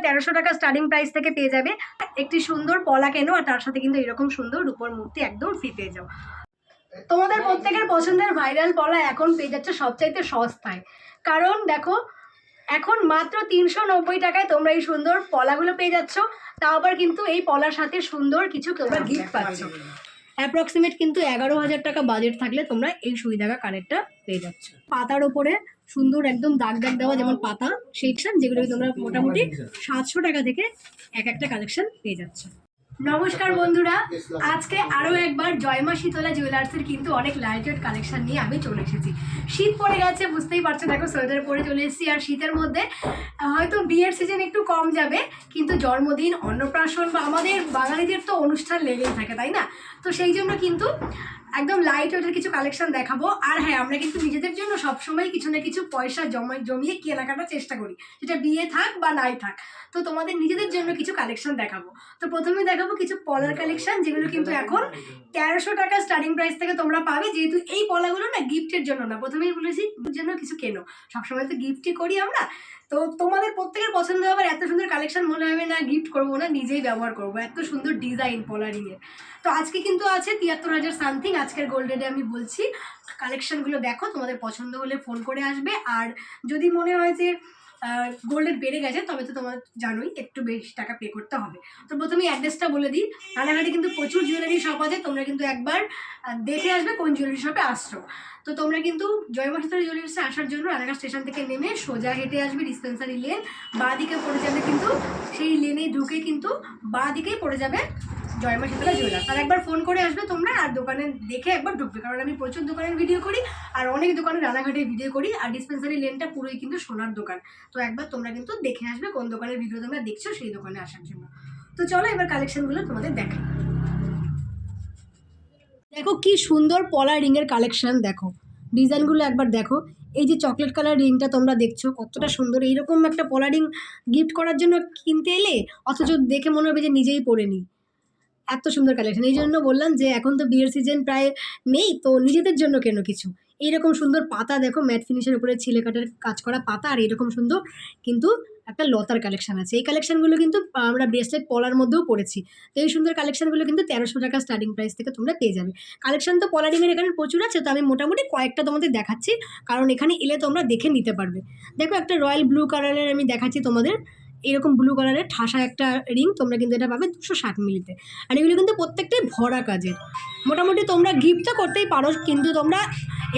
1300 টাকা starting price থেকে পেয়ে যাবে। একটি সুন্দর পলা কেনো আর তার সাথে কিন্তু এরকম সুন্দর রূপোর মূর্তি একদম ফ্রি পেয়ে যাও। তোমাদের প্রত্যেকের পছন্দের ভাইরাল পলা এখন পেয়ে যাচ্ছে সবচাইতে সস্তায়, কারণ দেখো এখন মাত্র 390 টাকায় তোমরা এই সুন্দর পলাগুলো পেয়ে যাচ্ছ। তাও আবার কিন্তু এই পলার সাথে সুন্দর কিছু তোমরা গিফট পাচ্ছ। অ্যাপ্রক্সিমেট কিন্তু 11,000 টাকা বাজেট থাকলে তোমরা এই সুই দাগা কানেরটা পেয়ে যাচ্ছ। পাতার ওপরে সুন্দর একদম দাগ দাগ দেওয়া যেমন পাতা সেকশন, যেগুলো তোমরা মোটামুটি 700 টাকা থেকে এক একটা কালেকশন পেয়ে যাচ্ছ। নমস্কার বন্ধুরা, আজকে আরও একবার জয়মা শীতলা জুয়েলার্সের কিন্তু অনেক লাইট ওয়েট কালেকশন নিয়ে আমি চলে এসেছি। শীত পড়ে গেছে, বুঝতেই পারছো, দেখো সোয়েটার পরে চলে এসেছি। আর শীতের মধ্যে হয়তো বিয়ের সিজন একটু কম যাবে, কিন্তু জন্মদিন, অন্নপ্রাশন বা আমাদের বাঙালিদের তো অনুষ্ঠান লেগেই থাকে, তাই না? তো সেই জন্য কিন্তু একদম লাইট ওয়েটের কিছু কালেকশন দেখাবো। আর হ্যাঁ, আমরা কিন্তু নিজেদের জন্য সবসময় কিছু না কিছু পয়সা জমিয়ে কেনাকাটার চেষ্টা করি, যেটা বিয়ে থাক বা নাই থাক। তো তোমাদের নিজেদের জন্য কিছু কালেকশন দেখাবো। তো প্রথমে দেখাবো কিছু পলার কালেকশন, যেগুলো কিন্তু এখন 1300 টাকা স্টার্টিং প্রাইস থেকে তোমরা পাবে। যেহেতু এই পলাগুলো না গিফটের জন্য না, প্রথমেই বলেছি জন্য কিছু কেনো, সবসময় তো গিফটই করি আমরা। তো তোমাদের প্রত্যেকের পছন্দ হবে, এত সুন্দর কালেকশন মনে হবে না গিফট করবো না, নিজেই ব্যবহার করবো, এত সুন্দর ডিজাইন পলারিংয়ের। তো আজকে কিন্তু আছে 73,000 সামথিং আজকের গোল্ড রেটে আমি বলছি। কালেকশনগুলো দেখো, তোমাদের পছন্দ হলে ফোন করে আসবে। আর যদি মনে হয় যে গোল্ড রেট বেড়ে গেছে, তবে তো তোমার জানোই একটু বেশি টাকা পে করতে হবে। তো প্রথমেই অ্যাড্রেসটা বলে দিই। রানাঘাটে কিন্তু প্রচুর জুয়েলারি শপ আছে, তোমরা কিন্তু একবার দেখে আসবে কোন জুয়েলারি শপে আসছো। তো তোমরা কিন্তু জয়মা শীতলা জুয়েলার্সে আসার জন্য রানাঘাট স্টেশন থেকে নেমে সোজা হেঁটে আসবে ডিসপেন্সারি লেন, বাঁ দিকে পড়ে যাবে, কিন্তু সেই লেনে ঢুকে কিন্তু বাঁ দিকেই পড়ে যাবে জয়মা শীতলা জুয়েলার্স। আর একবার ফোন করে আসবে তোমরা, আর দোকানে দেখে একবার ঢুকবে, কারণ আমি প্রচুর দোকানের ভিডিও করি আর অনেক দোকানে রানাঘাটের ভিডিও করি। আর ডিসপেন্সারি লেনটা পুরোই কিন্তু সোনার দোকান। তো একবার তোমরা কিন্তু দেখে আসবে কোন দোকানের ভিডিও তোমরা দেখছো সেই দোকানে আসার জন্য। তো চলো এবার কালেকশনগুলো তোমাদের দেখাই। দেখো কি সুন্দর পলা রিংয়ের কালেকশন, দেখো ডিজাইনগুলো একবার দেখো। এই যে চকলেট কালার রিংটা তোমরা দেখছো কতটা সুন্দর, এইরকম একটা পলা রিং গিফট করার জন্য কিনতে এলে অথচ দেখে মনে হবে যে নিজেই পরে নিই, এত সুন্দর কালেকশন। এই জন্য বললাম যে এখন তো বিয়ের সিজন প্রায় নেই, তো নিজেদের জন্য কেন কিছু। এইরকম সুন্দর পাতা দেখো, ম্যাট ফিনিশের উপরে ছিলে কাটার কাজ করা পাতা, আর এরকম সুন্দর কিন্তু একটা লতার কালেকশন আছে। এই কালেকশনগুলো কিন্তু আমরা ব্রেসলেট পলার মধ্যেও পড়েছি। তো এই সুন্দর কালেকশনগুলো কিন্তু 1300 টাকা স্টার্টিং প্রাইস থেকে তোমরা পেয়ে যাবে। কালেকশন তো পলারিংয়ের এখানে প্রচুর আছে, তো আমি মোটামুটি কয়েকটা তোমাদের দেখাচ্ছি, কারণ এখানে এলে তোমরা দেখে নিতে পারবে। দেখো একটা রয়্যাল ব্লু কালারের আমি দেখাচ্ছি তোমাদের, এরকম ব্লু কালারের ঠাসা একটা রিং, তোমরা কিন্তু এটা পাবে 260 মিলিতে। আর এগুলো কিন্তু প্রত্যেকটাই ভরা কাজের, মোটামুটি তোমরা গিফট তো করতেই পারো, কিন্তু তোমরা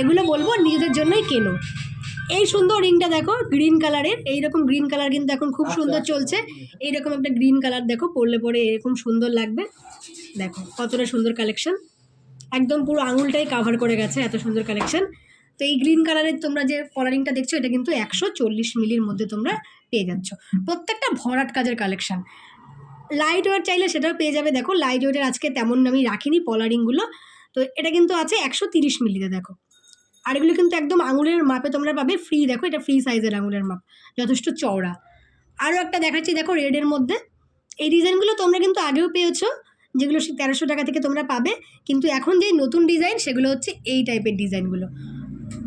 এগুলো বলবো নিজেদের জন্যই কেনো। এই সুন্দর রিংটা দেখো গ্রিন কালারের, এইরকম গ্রিন কালার কিন্তু এখন খুব সুন্দর চলছে। এইরকম একটা গ্রিন কালার দেখো, পরলে পরে এরকম সুন্দর লাগবে। দেখো কতটা সুন্দর কালেকশন, একদম পুরো আঙুলটাই কাভার করে গেছে, এত সুন্দর কালেকশন। তো এই গ্রিন কালারের তোমরা যে কলারিংটা দেখছো, এটা কিন্তু 140 মিলির মধ্যে তোমরা পেয়ে যাচ্ছ। প্রত্যেকটা ভরাট কাজের কালেকশন। লাইট ওয়েট চাইলে সেটাও পেয়ে যাবে। দেখো লাইট ওয়েটের আজকে তেমন আমি রাখিনি পলারিংগুলো, তো এটা কিন্তু আছে 130 মিলিতে। দেখো আর এগুলো কিন্তু একদম আঙুলের মাপে তোমরা পাবে, ফ্রি। দেখো এটা ফ্রি সাইজের আঙুলের মাপ, যথেষ্ট চওড়া। আরও একটা দেখাচ্ছি, দেখো রেডের মধ্যে। এই ডিজাইনগুলো তোমরা কিন্তু আগেও পেয়েছো, যেগুলো 1300 টাকা থেকে তোমরা পাবে, কিন্তু এখন যে নতুন ডিজাইন সেগুলো হচ্ছে এই টাইপের ডিজাইনগুলো,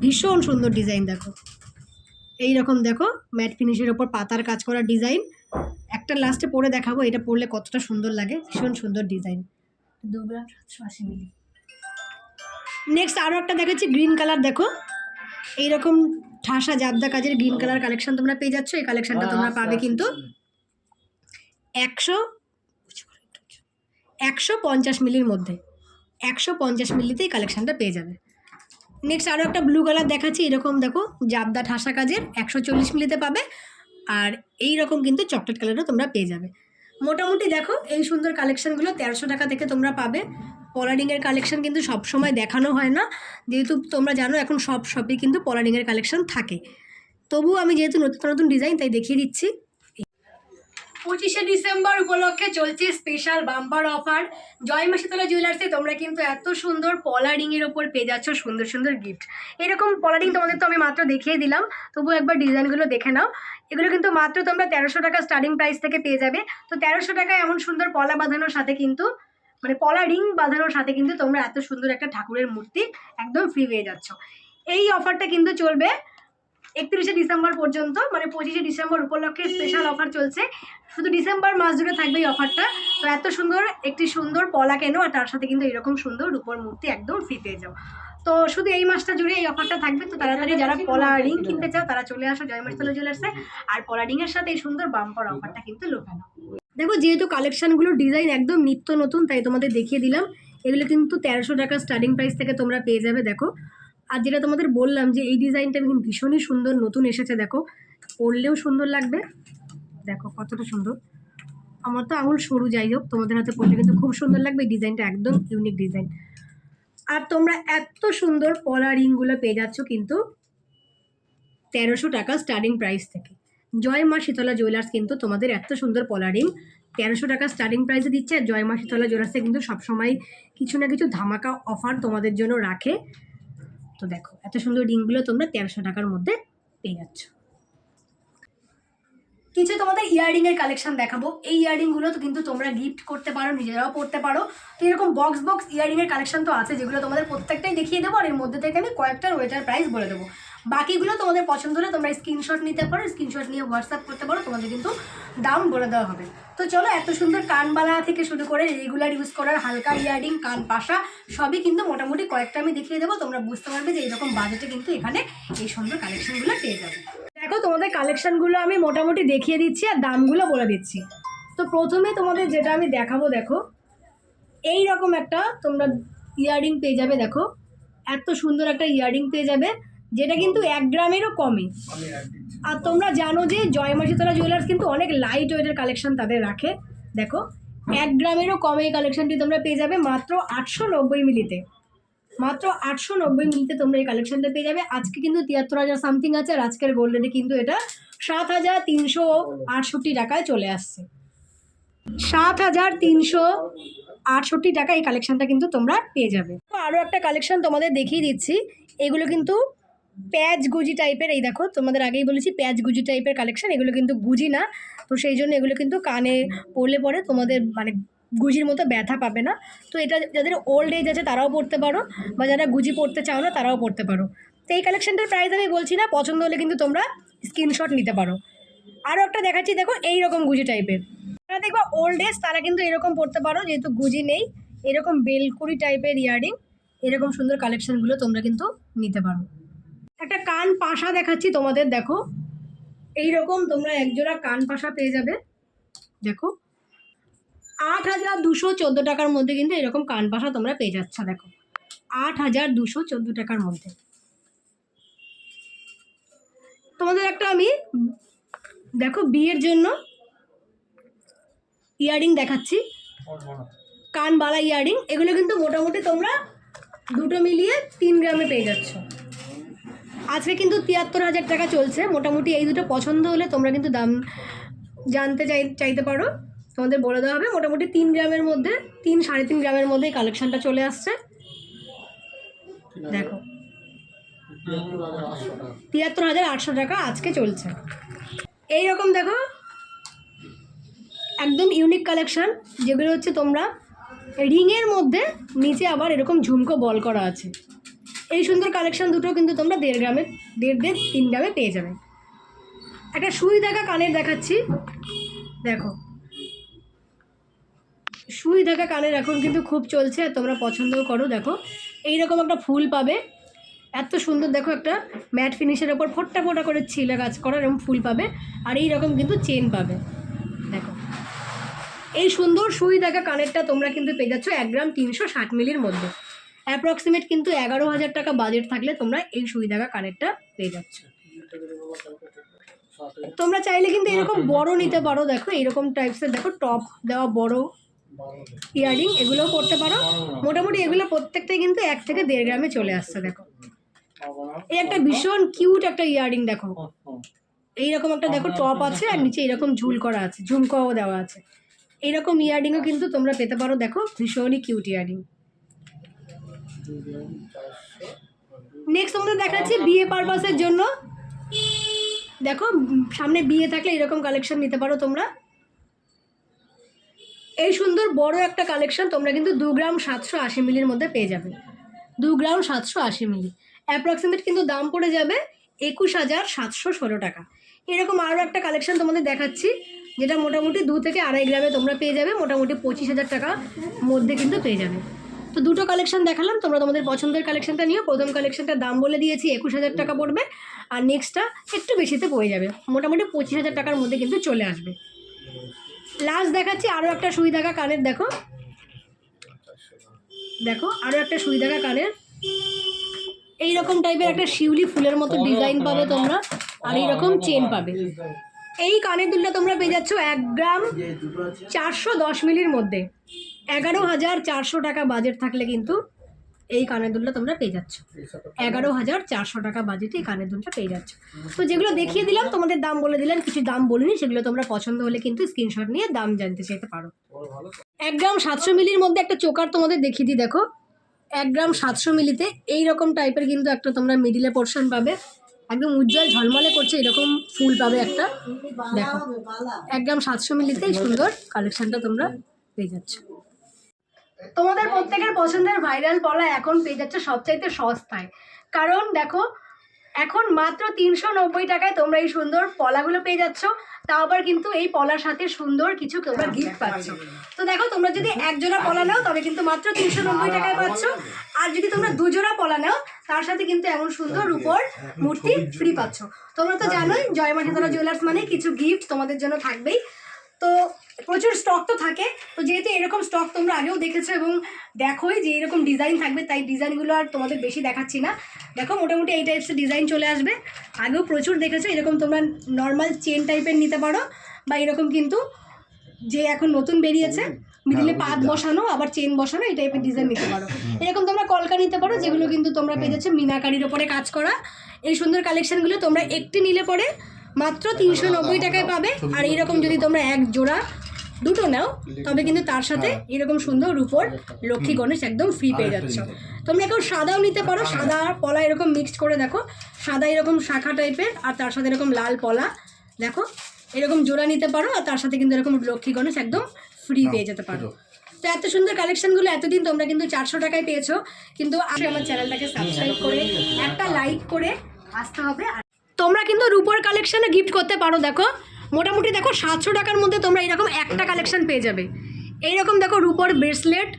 ভীষণ সুন্দর ডিজাইন। দেখো এই রকম, দেখো ম্যাট ফিনিশের ওপর পাতার কাজ করা ডিজাইন। একটা লাস্টে পরে দেখাবো, এটা পরলে কতটা সুন্দর লাগে, ভীষণ সুন্দর ডিজাইন। 2 গ্রাম 780 মিলি। নেক্সট আরও একটা দেখাচ্ছি গ্রিন কালার, দেখো এইরকম ঠাসা জাবদা কাজের গ্রিন কালার কালেকশন তোমরা পেয়ে যাচ্ছ। এই কালেকশনটা তোমরা পাবে কিন্তু 150 মিলির মধ্যে, 150 মিলিতে এই কালেকশনটা পেয়ে যাবে। নেক্সট আরও একটা ব্লু কালার দেখাচ্ছি, এরকম দেখো জাবদা ঠাসা কাজের 140 মিলিতে পাবে। আর এই রকম কিন্তু চকলেট কালারও তোমরা পেয়ে যাবে। মোটামুটি দেখো এই সুন্দর কালেকশনগুলো 1300 টাকা থেকে তোমরা পাবে। পলারিংয়ের কালেকশন কিন্তু সব সময় দেখানো হয় না, যেহেতু তোমরা জানো এখন সব শপে কিন্তু পলারিংয়ের কালেকশন থাকে। তবুও আমি যেহেতু নতুন নতুন ডিজাইন তাই দেখিয়ে দিচ্ছি। 25শে ডিসেম্বর উপলক্ষে চলছে স্পেশাল বাম্পার অফার জয়মা শীতলা জুয়েলার্সে। তোমরা কিন্তু এত সুন্দর পলারিংয়ের ওপর পেয়ে যাচ্ছ সুন্দর সুন্দর গিফট। এরকম পলারিং তোমাদের তো আমি মাত্র দেখিয়ে দিলাম, তবু একবার ডিজাইনগুলো দেখে নাও। এগুলো কিন্তু মাত্র তোমরা 1300 টাকা স্টার্টিং প্রাইস থেকে পেয়ে যাবে। তো 1300 টাকায় এমন সুন্দর পলা বাঁধানোর সাথে কিন্তু, মানে পলা রিং বাঁধানোর সাথে কিন্তু তোমরা এত সুন্দর একটা ঠাকুরের মূর্তি একদম ফ্রি পেয়ে যাচ্ছ। এই অফারটা কিন্তু চলবে 31শে ডিসেম্বর পর্যন্ত, মানে 25শে ডিসেম্বর উপলক্ষে স্পেশাল অফার চলছে। শুধু ডিসেম্বর মাস জুড়ে থাকবে এই অফারটা। তো এত সুন্দর একটি সুন্দর পলা কেনো আর তার সাথে কিন্তু এরকম সুন্দর রূপোর মূর্তি একদম ফ্রি পেয়ে যাও। তো শুধু এই মাসটা জুড়ে এই অফারটা থাকবে। তো তাড়াতাড়ি যারা পলা রিং কিনতে চাও তারা চলে আসো জয় মাসিতলা জুয়েলার্সে। আর পলা রিংয়ের সাথে এই সুন্দর বাম্পার অফারটা কিন্তু লুফে নাও। দেখো যেহেতু কালেকশনগুলোর ডিজাইন একদম নিত্য নতুন, তাই তোমাদের দেখিয়ে দিলাম। এগুলো কিন্তু 1300 টাকা স্টার্টিং প্রাইস থেকে তোমরা পেয়ে যাবে। দেখো, আর যেটা তোমাদের বললাম যে এই ডিজাইনটা কিন্তু ভীষণই সুন্দর, নতুন এসেছে। দেখো, পরলেও সুন্দর লাগবে। দেখো কতটা সুন্দর, আমার তো আঙুল সরু, যাই হোক তোমাদের হাতে পরলে কিন্তু খুব সুন্দর লাগবে। এই ডিজাইনটা একদম ইউনিক ডিজাইন। আর তোমরা এত সুন্দর পলা রিংগুলো পেয়ে যাচ্ছ কিন্তু 1300 টাকা স্টার্টিং প্রাইস থেকে। জয় মা শীতলা জুয়েলার্স কিন্তু তোমাদের এত সুন্দর পলা রিং 1300 টাকা স্টার্টিং প্রাইসে দিচ্ছে। আর জয় মা শীতলা জুয়েলার্সে কিন্তু সবসময় কিছু না কিছু ধামাকা অফার তোমাদের জন্য রাখে। তো দেখো এত সুন্দর রিংগুলো তোমরা 1300 টাকার মধ্যে পেয়ে যাচ্ছ। কিছু তোমাদের ইয়াররিংয়ের কালেকশন দেখাবো। এই ইয়াররিংগুলো তো কিন্তু তোমরা গিফট করতে পারো, নিজেরাও পড়তে পারো। তো এরকম বক্স বক্স ইয়াররিংয়ের কালেকশন তো আছে, যেগুলো তোমাদের প্রত্যেকটাই দেখিয়ে দেবো। আর এর মধ্যে থেকে আমি কয়েকটার ওয়েটার প্রাইস বলে দেবো। বাকিগুলো তোমাদের পছন্দ হলে তোমরা স্ক্রিনশট নিতে পারো, স্ক্রিনশট নিয়ে হোয়াটসঅ্যাপ করতে পারো, তোমাদের কিন্তু দাম বলে দেওয়া হবে। তো চলো, এত সুন্দর কানবালা থেকে শুরু করে রেগুলার ইউজ করার হালকা ইয়াররিং, কান পাশা সবই কিন্তু মোটামুটি কয়েকটা আমি দেখিয়ে দেবো। তোমরা বুঝতে পারবে যে এরকম বাজেটে কিন্তু এখানে এই সুন্দর কালেকশনগুলো পেয়ে যাবে। দেখো, তোমাদের কালেকশনগুলো আমি মোটামুটি দেখিয়ে দিচ্ছি আর দামগুলো বলে দিচ্ছি। তো প্রথমে তোমাদের যেটা আমি দেখাবো, দেখো এই রকম একটা তোমরা ইয়াররিং পেয়ে যাবে। দেখো এত সুন্দর একটা ইয়াররিং পেয়ে যাবে, যেটা কিন্তু 1 গ্রামেরও কমে। আর তোমরা জানো যে জয় মা শীতলা জুয়েলার্স কিন্তু অনেক লাইট ওয়েটের কালেকশন তাদের রাখে। দেখো 1 গ্রামেরও কমে এই কালেকশনটি তোমরা পেয়ে যাবে মাত্র 890 মিলিতে। মাত্র 890 মিলিতে তোমরা এই কালেকশনটা পেয়ে যাবে। আজকে কিন্তু 73,000 সামথিং আছে, আর আজকের গোল্ড রেটে কিন্তু এটা 7,368 টাকায় চলে আসছে। 7,368 টাকা এই কালেকশনটা কিন্তু তোমরা পেয়ে যাবে। তো আরও একটা কালেকশন তোমাদের দেখিয়ে দিচ্ছি। এগুলো কিন্তু প্যাচ গুজি টাইপের। এই দেখো, তোমাদের আগেই বলেছি প্যাচ গুজি টাইপের কালেকশন। এগুলো কিন্তু গুজি না, তো সেই জন্য এগুলো কিন্তু কানে পরলে পরে তোমাদের মানে গুজির মতো ব্যথা পাবে না। তো এটা যাদের ওল্ড এজ আছে তারাও পরতে পারো, বা যারা গুজি পরতে চাও না তারাও পরতে পারো। তো এই কালেকশনটার প্রাইস আমি বলছি না, পছন্দ হলে কিন্তু তোমরা স্ক্রিনশট নিতে পারো। আরও একটা দেখাচ্ছি, দেখো এই রকম গুজি টাইপের। যারা দেখবা ওল্ড এজ তারা কিন্তু এরকম পরতে পারো, যেহেতু গুজি নেই। এরকম বেলকুড়ি টাইপের ইয়াররিং, এরকম সুন্দর কালেকশনগুলো তোমরা কিন্তু নিতে পারো। একটা কান পাশা দেখাচ্ছি তোমাদের। দেখো এইরকম তোমরা একজোড়া কান পাশা পেয়ে যাবে। দেখো 8,214 টাকার মধ্যে কিন্তু এরকম কান পাশা তোমরা পেয়ে যাচ্ছ। দেখো 8,214 টাকার মধ্যে। তোমাদের একটা আমি দেখো বিয়ের জন্য ইয়াররিং দেখাচ্ছি, কানবালা ইয়াররিং। এগুলো কিন্তু মোটামুটি তোমরা দুটো মিলিয়ে 3 গ্রামে পেয়ে যাচ্ছ। আজকে কিন্তু 73,000 টাকা চলছে। মোটামুটি এই দুটো পছন্দ হলে তোমরা কিন্তু দাম জানতে চাইতে পারো, তোমাদের বলে দেওয়া হবে। মোটামুটি 3 গ্রামের মধ্যে, 3-3.5 গ্রামের মধ্যে এই কালেকশনটা চলে আসছে। দেখো 73,800 টাকা আজকে চলছে। এইরকম দেখো একদম ইউনিক কালেকশন, যেগুলো হচ্ছে তোমরা রিংয়ের মধ্যে নিচে আবার এরকম ঝুমকো বল করা আছে। এই সুন্দর কালেকশন দুটো কিন্তু তোমরা 1.5 গ্রামে 1.5-3 গ্রামে পেয়ে যাবে। একটা সুই ধাগা কানের দেখাচ্ছি। দেখো সুই ধাগা কানের এখন কিন্তু খুব চলছে, আর তোমরা পছন্দও করো। দেখো এইরকম একটা ফুল পাবে, এত সুন্দর। দেখো একটা ম্যাট ফিনিশের ওপর ফোটা ফোটা করে ছিলে কাজ করা এরকম ফুল পাবে, আর এইরকম কিন্তু চেন পাবে। দেখো এই সুন্দর সুই ধাগা কানেরটা তোমরা কিন্তু পেয়ে যাচ্ছ 1 গ্রাম 360 মিলির মধ্যে। অ্যাপ্রক্সিমেট কিন্তু 11,000 টাকা বাজেট থাকলে তোমরা এই সুই ধাগা কানেরটা পেয়ে যাচ্ছ। তোমরা চাইলে কিন্তু এরকম বড় নিতে পারো। দেখো এইরকম টাইপসের, দেখো টপ দেওয়া বড় ইয়াররিং, এগুলোও পরতে পারো। মোটামুটি এগুলো প্রত্যেকটাই কিন্তু 1 থেকে 1.5 গ্রামে চলে আসছে। দেখো এই একটা ভীষণ কিউট একটা ইয়াররিং। দেখো এইরকম একটা, দেখো টপ আছে আর নিচে এরকম ঝুল করা আছে, ঝুমকাও দেওয়া আছে। এইরকম ইয়াররিংও কিন্তু তোমরা পেতে পারো। দেখো ভীষণই কিউট ইয়াররিং। নেক্সট তোমাদের দেখাচ্ছি বিয়ে পারপাসের জন্য। দেখো সামনে বিয়ে থাকলে এরকম কালেকশন নিতে পারো তোমরা। এই সুন্দর বড় একটা কালেকশন তোমরা কিন্তু 2 গ্রাম 780 মিলির মধ্যে পেয়ে যাবে। 2 গ্রাম 780 মিলি, অ্যাপ্রক্সিমেট কিন্তু দাম পড়ে যাবে 21,716 টাকা। এরকম আরও একটা কালেকশন তোমাদের দেখাচ্ছি। যেটা মোটামুটি 2 থেকে 2.5 গ্রামে তোমরা পেয়ে যাবে, মোটামুটি 25,000 টাকার মধ্যে কিন্তু পেয়ে যাবে। তো দুটো কালেকশন দেখালাম, তোমরা তোমাদের পছন্দের কালেকশনটা নিও। প্রথম কালেকশনটার দাম বলে দিয়েছি 21,000 টাকা পড়বে, আর নেক্সটটা একটু বেশিতে পড়ে যাবে, মোটামুটি 25,000 টাকার মধ্যে কিন্তু চলে আসবে। লাস্ট দেখাচ্ছি আরও একটা সুই ধাগা কানের, দেখো দেখো আরও একটা সুই ধাগা কানের, এইরকম টাইপের একটা শিউলি ফুলের মতো ডিজাইন পাবে তোমরা, আর এইরকম চেন পাবে। এই কানের দুলটা তোমরা পেয়ে যাচ্ছ 1 গ্রাম 410 মিলির মধ্যে। 11,400 টাকা বাজেট থাকলে কিন্তু এই কানের দুলটা তোমরা পেয়ে যাচ্ছ। 11,400 টাকা বাজেটে এই কানের দুলটা পেয়ে যাচ্ছ। তো যেগুলো দেখিয়ে দিলাম তোমাদের দাম বলে দিলাম, কিছু দাম বলিনি, সেগুলো তোমরা পছন্দ হলে কিন্তু স্ক্রিনশট নিয়ে দাম জানতে চাইতে পারো। 1 গ্রাম 700 মিলির মধ্যে একটা চোকার তোমাদের দেখিয়ে দিই, দেখো 1 গ্রাম 700 মিলিতে এইরকম টাইপের কিন্তু একটা তোমরা মিডিলে পোর্শন পাবে, একদম উজ্জ্বল ঝলমলে করছে এরকম ফুল পাবে একটা। দেখো 1 গ্রাম 700 মিলিতেই সুন্দর কালেকশনটা তোমরা পেয়ে যাচ্ছ। তোমাদের প্রত্যেকের পছন্দের ভাইরাল পলা এখন পেয়ে যাচ্ছে সবচাইতে সস্তায়, কারণ দেখো এখন মাত্র 390 টাকায় তোমরা এই সুন্দর পলাগুলো পেয়ে যাচ্ছ। তাও আবার কিন্তু এই পলার সাথে সুন্দর কিছু তোমরা গিফট পাচ্ছ। তো দেখো তোমরা যদি 1 জোড়া পলা নাও তবে কিন্তু মাত্র 390 টাকায় পাচ্ছ, আর যদি তোমরা 2 জোড়া পলা নাও তার সাথে কিন্তু এমন সুন্দর রূপোর মূর্তি ফ্রি পাচ্ছ। তোমরা তো জানোই জয় মা শীতলা জুয়েলার্স মানে কিছু গিফট তোমাদের জন্য থাকবেই। তো প্রচুর স্টক তো থাকে, তো যেহেতু এরকম স্টক তোমরা আগেও দেখেছো এবং দেখোই যে এরকম ডিজাইন থাকবে, তাই ডিজাইনগুলো আর তোমাদের বেশি দেখাচ্ছি না। দেখো মোটামুটি এই টাইপসের ডিজাইন চলে আসবে, আগেও প্রচুর দেখেছো। এরকম তোমরা নর্মাল চেন টাইপের নিতে পারো, বা এরকম কিন্তু যে এখন নতুন বেরিয়েছে মিডিলে পাত বসানো আবার চেন বসানো, এই টাইপের ডিজাইন নিতে পারো। এরকম তোমরা কলকা নিতে পারো, যেগুলো কিন্তু তোমরা পেয়ে যাচ্ছ মিনাকারির ওপরে কাজ করা। এই সুন্দর কালেকশানগুলো তোমরা একটি নিলে পরে মাত্র 390 টাকায় পাবে। আর এইরকম যদি তোমরা 1 জোড়া 2টো নাও তবে কিন্তু তার সাথে এরকম সুন্দর রূপোর লক্ষ্মী গণেশ একদম ফ্রি পেয়ে যাচ্ছ। তোমরা এখন সাদাও নিতে পারো, সাদা আর পলা এরকম মিক্সড করে দেখো, সাদা এরকম শাখা টাইপের আর তার সাথে এরকম লাল পলা, দেখো এরকম জোড়া নিতে পারো, আর তার সাথে কিন্তু এরকম লক্ষ্মী গণেশ একদম ফ্রি পেয়ে যেতে পারো। তো এত সুন্দর কালেকশনগুলো এতদিন তোমরা কিন্তু 400 টাকায় পেয়েছো, কিন্তু আমার চ্যানেলটাকে সাবস্ক্রাইব করে একটা লাইক করে আসতে হবে। তোমরা কিন্তু রূপোর কালেকশানে গিফট করতে পারো। দেখো মোটামুটি দেখো 700 টাকার মধ্যে তোমরা এরকম একটা কালেকশান পেয়ে যাবে। এইরকম দেখো রূপোর ব্রেসলেট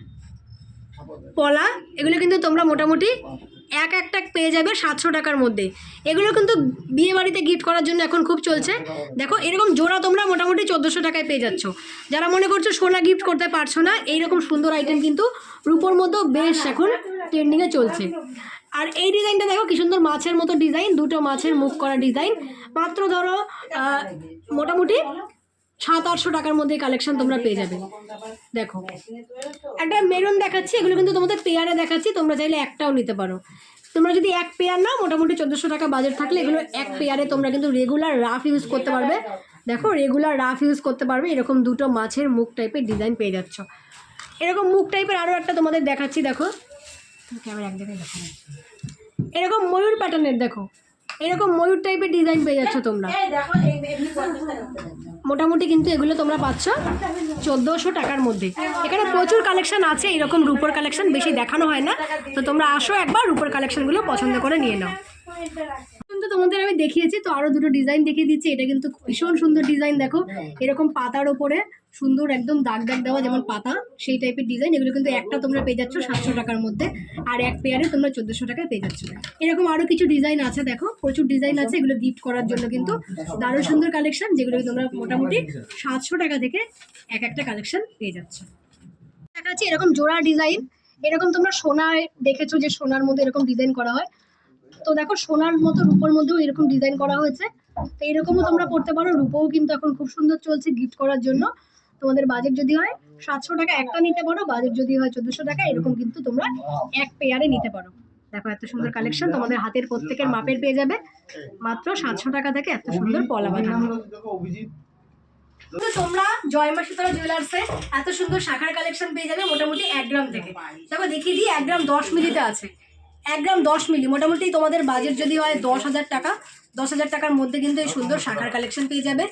পলা, এগুলো কিন্তু তোমরা মোটামুটি একটা পেয়ে যাবে 700 টাকার মধ্যে। এগুলো কিন্তু বিয়ে বাড়িতে গিফট করার জন্য এখন খুব চলছে। দেখো এরকম জোড়া তোমরা মোটামুটি 1400 টাকায় পেয়ে যাচ্ছ। যারা মনে করছো সোনা গিফট করতে পারছো না, এইরকম সুন্দর আইটেম কিন্তু রূপোর মধ্যেও বেশ এখন ট্রেন্ডিংয়ে চলছে। আর এই ডিজাইনটা দেখো কি সুন্দর মাছের মতো ডিজাইন, 2টো মাছের মুখ করা ডিজাইন, মাত্র ধরো মোটামুটি 700-800 টাকার মধ্যে কালেকশন তোমরা পেয়ে যাবে। দেখো একটা মেরুন দেখাচ্ছি, এগুলো কিন্তু তোমাদের পেয়ারে দেখাচ্ছি, তোমরা চাইলে একটাও নিতে পারো। তোমরা যদি 1 পেয়ার নাও মোটামুটি 1400 টাকা বাজেট থাকলে এগুলো 1 পেয়ারে তোমরা কিন্তু রেগুলার রাফ ইউজ করতে পারবে। দেখো রেগুলার রাফ ইউজ করতে পারবে, এরকম 2টো মাছের মুখ টাইপের ডিজাইন পেয়ে যাচ্ছ। এরকম মুখ টাইপের আরও একটা তোমাদের দেখাচ্ছি, দেখো ক্যামেরা এক জায়গায় দেখো, এরকম ময়ূর প্যাটার্নের, দেখো এরকম ময়ূর টাইপের ডিজাইন পেয়ে যাচ্ছ তোমরা। মোটামুটি কিন্তু এগুলো তোমরা পাচ্ছ 1400 টাকার মধ্যে। এখানে প্রচুর কালেকশন আছে, এরকম রূপোর কালেকশন বেশি দেখানো হয় না, তো তোমরা আসো একবার রূপোর কালেকশনগুলো পছন্দ করে নিয়ে নাও। কিন্তু তোমাদের আমি দেখিয়েছি, তো আরও 2টো ডিজাইন দেখিয়ে দিচ্ছি। এটা কিন্তু ভীষণ সুন্দর ডিজাইন, দেখো এরকম পাতার ওপরে সুন্দর একদম দাগ দাগ দেওয়া যেমন পাতা, সেই টাইপের ডিজাইন। এগুলো কিন্তু একটা তোমরা পেয়ে যাচ্ছ 700 টাকার মধ্যে, আর 1 পেয়ারে তোমরা 1400 টাকায় পেয়ে যাচ্ছ। এরকম আরও কিছু ডিজাইন আছে, দেখো প্রচুর ডিজাইন আছে, এগুলো গিফট করার জন্য কিন্তু দারুণ সুন্দর কালেকশন, যেগুলো তোমরা মোটামুটি 700 টাকা থেকে একটা কালেকশন পেয়ে যাচ্ছ। দেখাচ্ছি এরকম জোড়া ডিজাইন, এরকম তোমরা সোনায় দেখেছো যে সোনার মধ্যে এরকম ডিজাইন করা হয়, তো দেখো সোনার মতো রূপোর মধ্যেও এরকম ডিজাইন করা হয়েছে। তো এরকমও তোমরা করতে পারো, রূপোও কিন্তু এখন খুব সুন্দর চলছে গিফট করার জন্য। তোমাদের বাজেট যদি হয় 700 টাকা একটা নিতে পারো, বাজেট যদি হয় 1400 টাকা, এরকম কিন্তু তোমরা 1 পেয়ারে নিতে পারো। দেখো এত সুন্দর কালেকশন, তোমাদের হাতের প্রত্যেকের মাপের পেয়ে যাবে মাত্র 700 টাকা থেকে এত সুন্দর পলা বানানো। তোমরা জয় মা শীতলা জুয়েলার্সে এত সুন্দর শাখার কালেকশন পেয়ে যাবে মোটামুটি 1 গ্রাম থেকে। দেখো দেখিয়ে দিই, 1 গ্রাম 10 মিলিতে আছে, 1 গ্রাম 10 মিলি। মোটামুটি তোমাদের বাজেট যদি হয় 10,000 টাকা, 10,000 টাকার মধ্যে কিন্তু এই সুন্দর শাখার কালেকশন পেয়ে যাবে।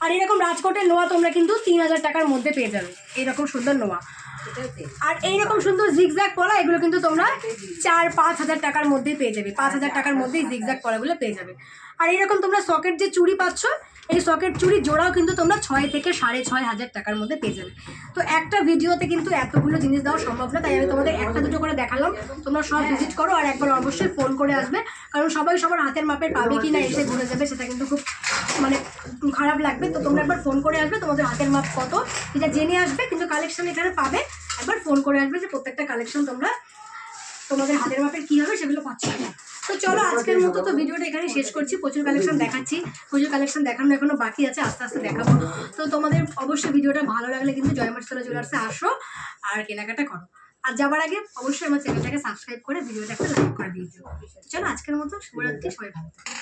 আর এরকম রাজকোটের নোয়া তোমরা কিন্তু 3000 টাকার মধ্যে পেয়ে যাবে, এইরকম সুন্দর নোয়া। আর এইরকম সুন্দর জিগজ্যাগ পলা, এগুলো কিন্তু তোমরা 4-5 হাজার টাকার মধ্যেই পেয়ে যাবে, 5,000 টাকার মধ্যেই জিগজ্যাগ পলাগুলো পেয়ে যাবে। আর এরকম তোমরা সকেট যে চুড়ি পাচ্ছ, এই সকেট চুড়ি জোড়াও কিন্তু তোমরা 6 থেকে 6,500 টাকার মধ্যে পেয়ে যাবে। তো একটা ভিডিওতে কিন্তু এতগুলো জিনিস দেওয়া সম্ভব না, তাই আমি তোমাদের একটা দুটো করে দেখালাম। তোমরা সব ভিজিট করো আর একবার অবশ্যই ফোন করে আসবে, কারণ সবাই সবার হাতের মাপের পাবে কি না এসে ঘুরে যাবে সেটা কিন্তু খুব মানে খারাপ লাগবে। তো তোমরা একবার ফোন করে আসবে, তোমাদের হাতের মাপ কত এটা জেনে আসবে, কিন্তু কালেকশন এখানে পাবে। একবার ফোন করে আসবে যে প্রত্যেকটা কালেকশন তোমরা তোমাদের হাতের মাপের কী হবে সেগুলো পাচ্ছ না। তো চলো আজকের মতো তো ভিডিওটা এখানে শেষ করছি। প্রচুর কালেকশন দেখাচ্ছি, প্রচুর কালেকশন দেখানো এখনো বাকি আছে, আস্তে আস্তে দেখাবো। তো তোমাদের অবশ্যই ভিডিওটা ভালো লাগলে কিন্তু জয় মার্শাল্লাহ জুয়েলার্সে আসো আর কেনাকাটা করো। আর যাবার আগে অবশ্যই আমার চ্যানেলটাকে সাবস্ক্রাইব করে ভিডিওটা একটা লাইক করে দিয়েছো। চলো আজকের মতো শুভরাত্রি, সবাই ভালো থাকো।